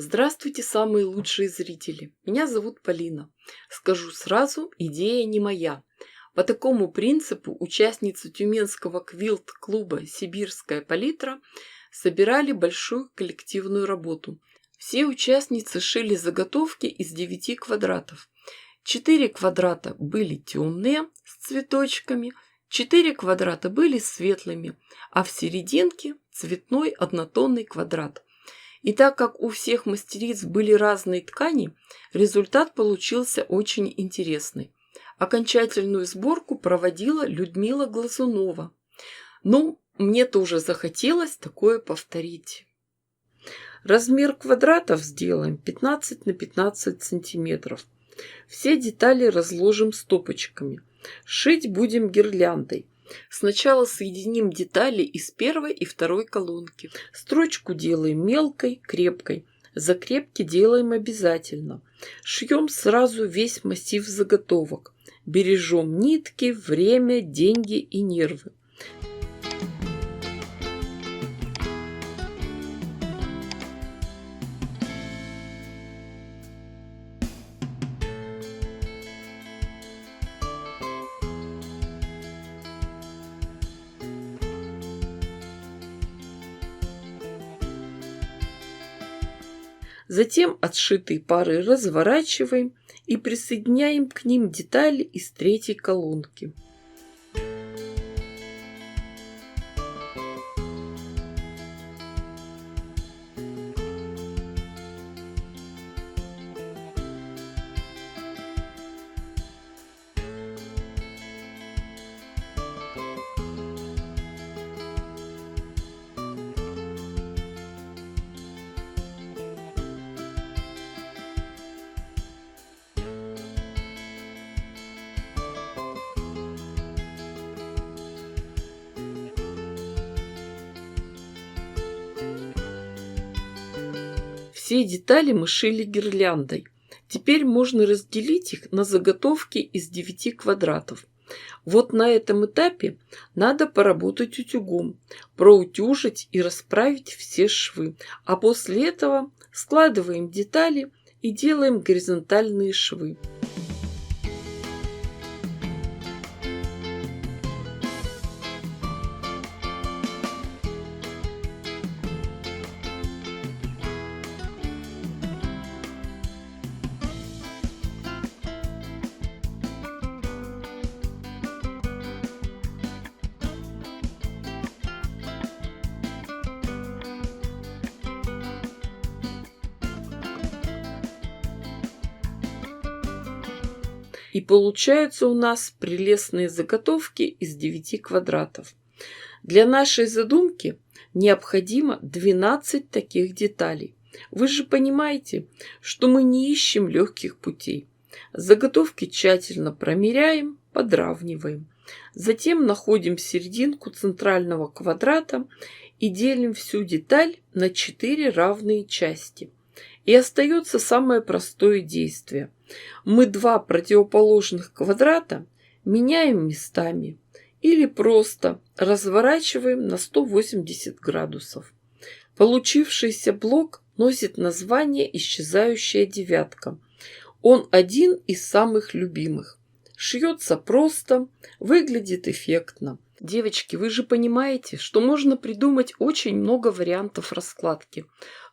Здравствуйте, самые лучшие зрители! Меня зовут Полина. Скажу сразу, идея не моя. По такому принципу участницы Тюменского квилт-клуба «Сибирская палитра» собирали большую коллективную работу. Все участницы шили заготовки из 9 квадратов. 4 квадрата были темные, с цветочками, 4 квадрата были светлыми, а в серединке цветной однотонный квадрат. И так как у всех мастериц были разные ткани, результат получился очень интересный. Окончательную сборку проводила Людмила Глазунова. Ну, мне тоже захотелось такое повторить. Размер квадратов сделаем 15 на 15 сантиметров. Все детали разложим стопочками. Шить будем гирляндой. Сначала соединим детали из первой и второй колонки. Строчку делаем мелкой, крепкой. Закрепки делаем обязательно. Шьем сразу весь массив заготовок. Бережем нитки, время, деньги и нервы. Затем отшитые пары разворачиваем и присоединяем к ним детали из третьей колонки. Все детали мы шили гирляндой. Теперь можно разделить их на заготовки из 9 квадратов. Вот на этом этапе надо поработать утюгом, проутюжить и расправить все швы. А после этого складываем детали и делаем горизонтальные швы. И получаются у нас прелестные заготовки из 9 квадратов. Для нашей задумки необходимо 12 таких деталей. Вы же понимаете, что мы не ищем легких путей. Заготовки тщательно промеряем, подравниваем. Затем находим серединку центрального квадрата и делим всю деталь на 4 равные части. И остается самое простое действие. Мы 2 противоположных квадрата меняем местами или просто разворачиваем на 180 градусов. Получившийся блок носит название «Исчезающая девятка». Он один из самых любимых. Шьется просто, выглядит эффектно. Девочки, вы же понимаете, что можно придумать очень много вариантов раскладки.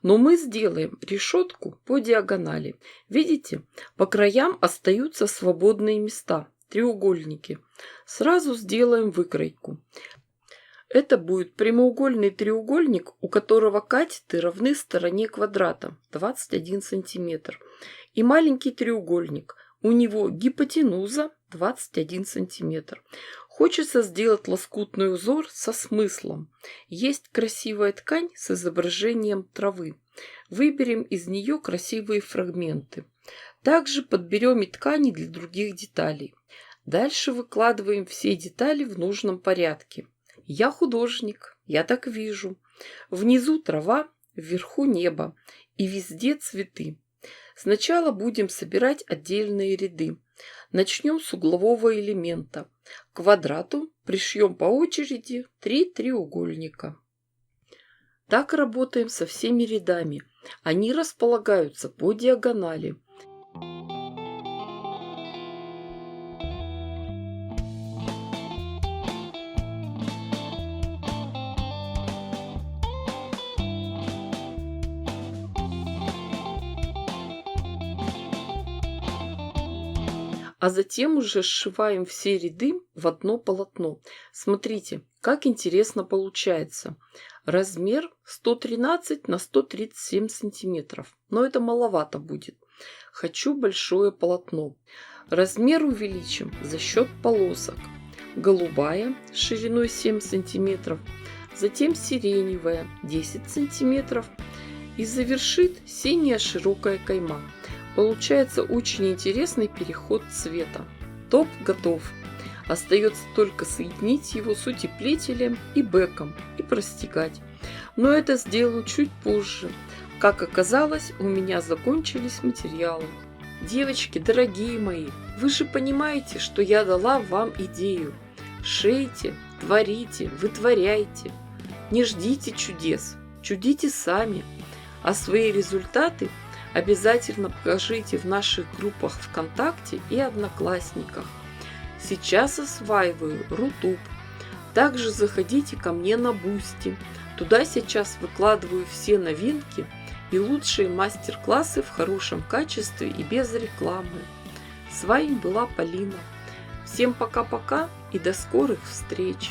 Но мы сделаем решетку по диагонали. Видите, по краям остаются свободные места, треугольники. Сразу сделаем выкройку. Это будет прямоугольный треугольник, у которого катеты равны стороне квадрата, 21 сантиметр. И маленький треугольник, у него гипотенуза 21 сантиметр. Хочется сделать лоскутный узор со смыслом. Есть красивая ткань с изображением травы. Выберем из нее красивые фрагменты. Также подберем и ткани для других деталей. Дальше выкладываем все детали в нужном порядке. Я художник, я так вижу. Внизу трава, вверху небо и везде цветы. Сначала будем собирать отдельные ряды. Начнем с углового элемента. К квадрату пришьем по очереди 3 треугольника. Так работаем со всеми рядами. Они располагаются по диагонали. А затем уже сшиваем все ряды в одно полотно. Смотрите, как интересно получается. Размер 113 на 137 сантиметров. Но это маловато будет. Хочу большое полотно. Размер увеличим за счет полосок. Голубая с шириной 7 сантиметров. Затем сиреневая 10 сантиметров. И завершит синяя широкая кайма. Получается очень интересный переход цвета. Топ готов. Остается только соединить его с утеплителем и бэком и простегать. Но это сделаю чуть позже. Как оказалось, у меня закончились материалы. Девочки, дорогие мои, вы же понимаете, что я дала вам идею. Шейте, творите, вытворяйте. Не ждите чудес, чудите сами. А свои результаты обязательно покажите в наших группах ВКонтакте и Одноклассниках. Сейчас осваиваю Рутуб. Также заходите ко мне на Бусти. Туда сейчас выкладываю все новинки и лучшие мастер-классы в хорошем качестве и без рекламы. С вами была Полина. Всем пока-пока и до скорых встреч!